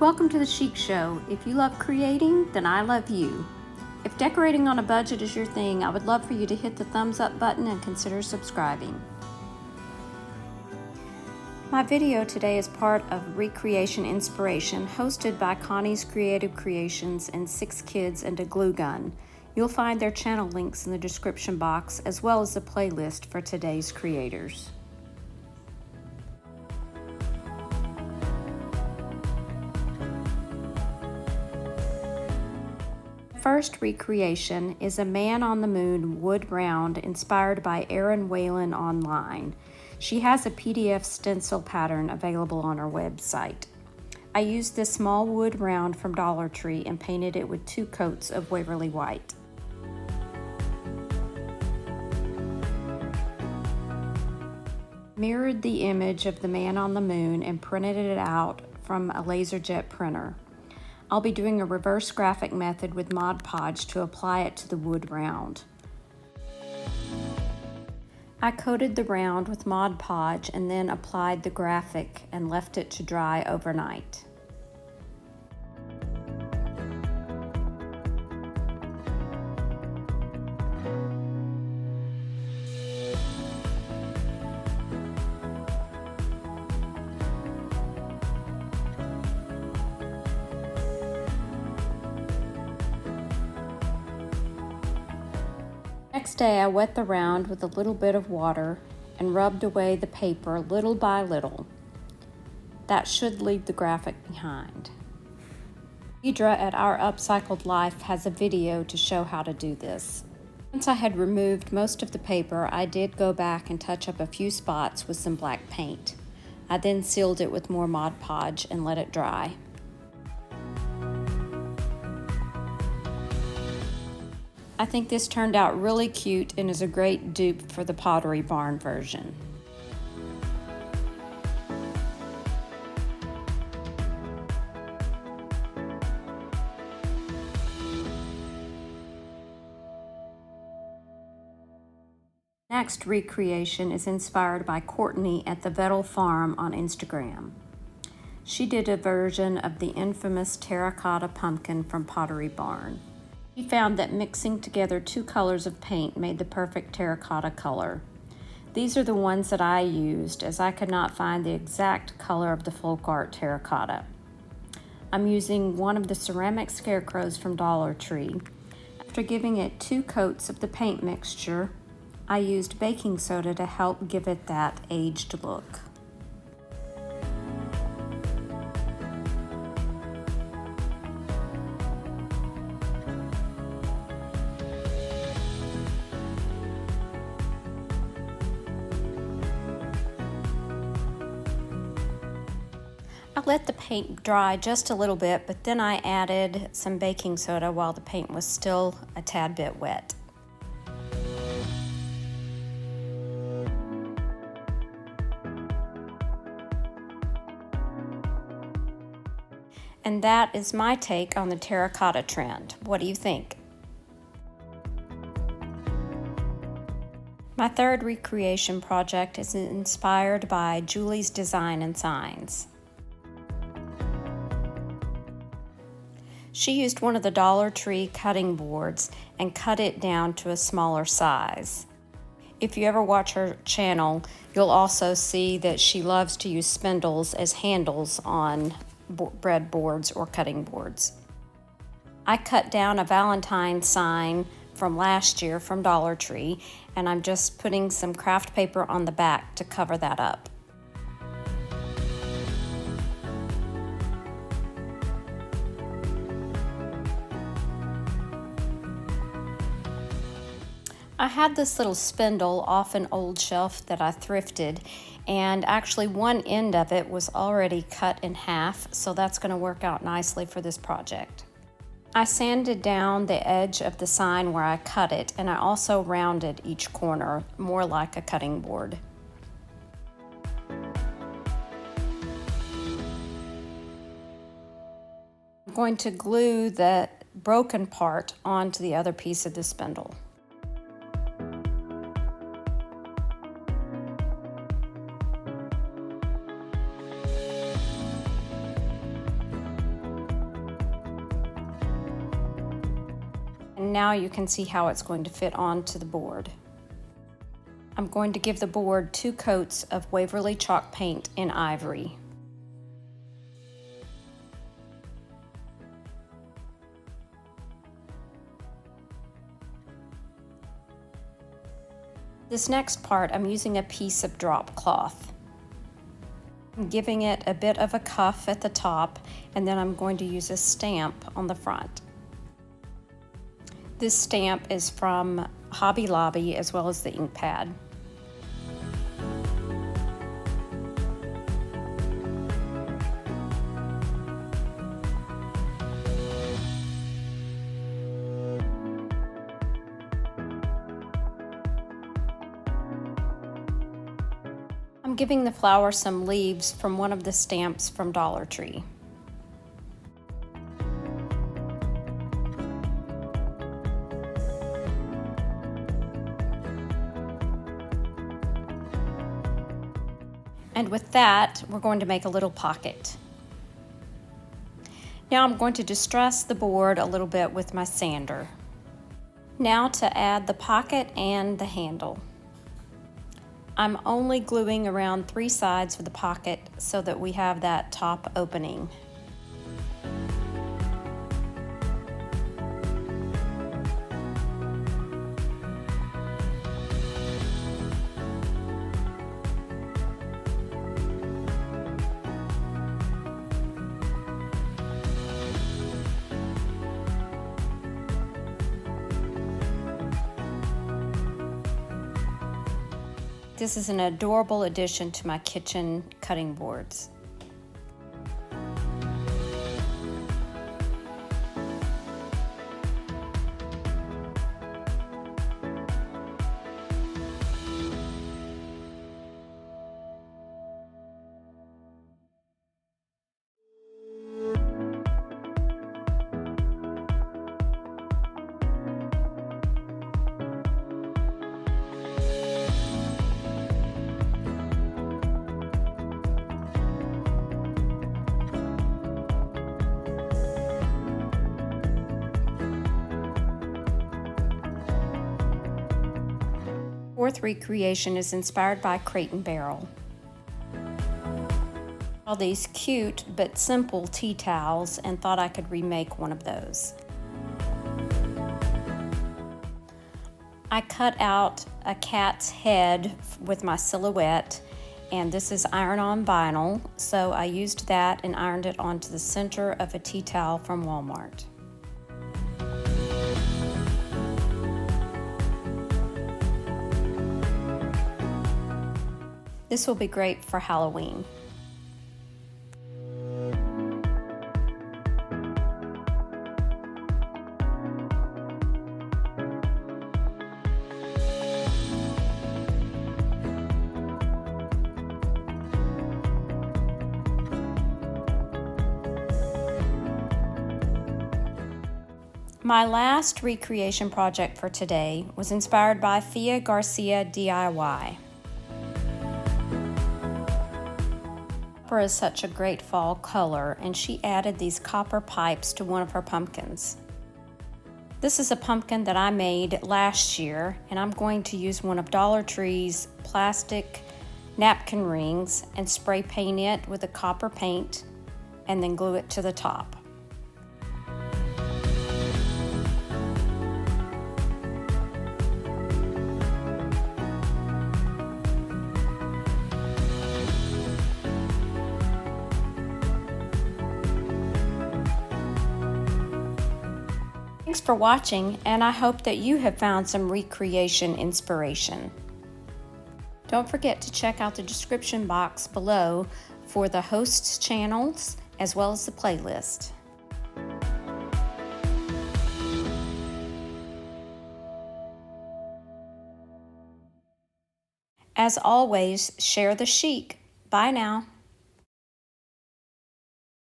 Welcome to the Chic Show. If you love creating, then I love you. If decorating on a budget is your thing, I would love for you to hit the thumbs up button and consider subscribing. My video today is part of Recreation Inspiration, hosted by Connie's Creative Creations and 6 Kids and a Glue Gun. You'll find their channel links in the description box, as well as a playlist for today's creators. First recreation is a man on the moon wood round inspired by Erin Whalen online. She has a PDF stencil pattern available on her website. I used this small wood round from Dollar Tree and painted it with 2 coats of Waverly White. Mirrored the image of the man on the moon and printed it out from a LaserJet printer. I'll be doing a reverse graphic method with Mod Podge to apply it to the wood round. I coated the round with Mod Podge and then applied the graphic and left it to dry overnight. Next day, I wet the round with a little bit of water and rubbed away the paper little by little. That should leave the graphic behind. Deidre at Our Upcycled Life has a video to show how to do this. Once I had removed most of the paper, I did go back and touch up a few spots with some black paint. I then sealed it with more Mod Podge and let it dry. I think this turned out really cute and is a great dupe for the Pottery Barn version. Next recreation is inspired by Courtney at the Vettel Farm on Instagram. She did a version of the infamous Terracotta Pumpkin from Pottery Barn. He found that mixing together 2 colors of paint made the perfect terracotta color. These are the ones that I used, as I could not find the exact color of the folk art terracotta. I'm using one of the ceramic scarecrows from Dollar Tree. After giving it 2 coats of the paint mixture, I used baking soda to help give it that aged look. I let the paint dry just a little bit, but then I added some baking soda while the paint was still a tad bit wet. And that is my take on the terracotta trend. What do you think? My third recreation project is inspired by Julie's Design and Signs. She used one of the Dollar Tree cutting boards and cut it down to a smaller size. If you ever watch her channel, you'll also see that she loves to use spindles as handles on breadboards or cutting boards. I cut down a Valentine sign from last year from Dollar Tree, and I'm just putting some craft paper on the back to cover that up. I had this little spindle off an old shelf that I thrifted, and actually one end of it was already cut in half, so that's going to work out nicely for this project. I sanded down the edge of the sign where I cut it, and I also rounded each corner, more like a cutting board. I'm going to glue the broken part onto the other piece of the spindle. Now you can see how it's going to fit onto the board. I'm going to give the board 2 coats of Waverly chalk paint in ivory. This next part, I'm using a piece of drop cloth. I'm giving it a bit of a cuff at the top, and then I'm going to use a stamp on the front. This stamp is from Hobby Lobby as well as the ink pad. I'm giving the flower some leaves from one of the stamps from Dollar Tree. And with that, we're going to make a little pocket. Now I'm going to distress the board a little bit with my sander. Now to add the pocket and the handle. I'm only gluing around 3 sides of the pocket so that we have that top opening. This is an adorable addition to my kitchen cutting boards. Fourth recreation is inspired by Crate and Barrel. All these cute but simple tea towels and thought I could remake one of those. I cut out a cat's head with my silhouette, and this is iron-on vinyl, so I used that and ironed it onto the center of a tea towel from Walmart. This will be great for Halloween. My last recreation project for today was inspired by Fia Garcia DIY. Copper is such a great fall color, and she added these copper pipes to one of her pumpkins. This is a pumpkin that I made last year, and I'm going to use one of Dollar Tree's plastic napkin rings and spray paint it with a copper paint and then glue it to the top. Thanks for watching, and I hope that you have found some recreation inspiration. Don't forget to check out the description box below for the hosts' channels as well as the playlist. As always, share the chic. Bye now.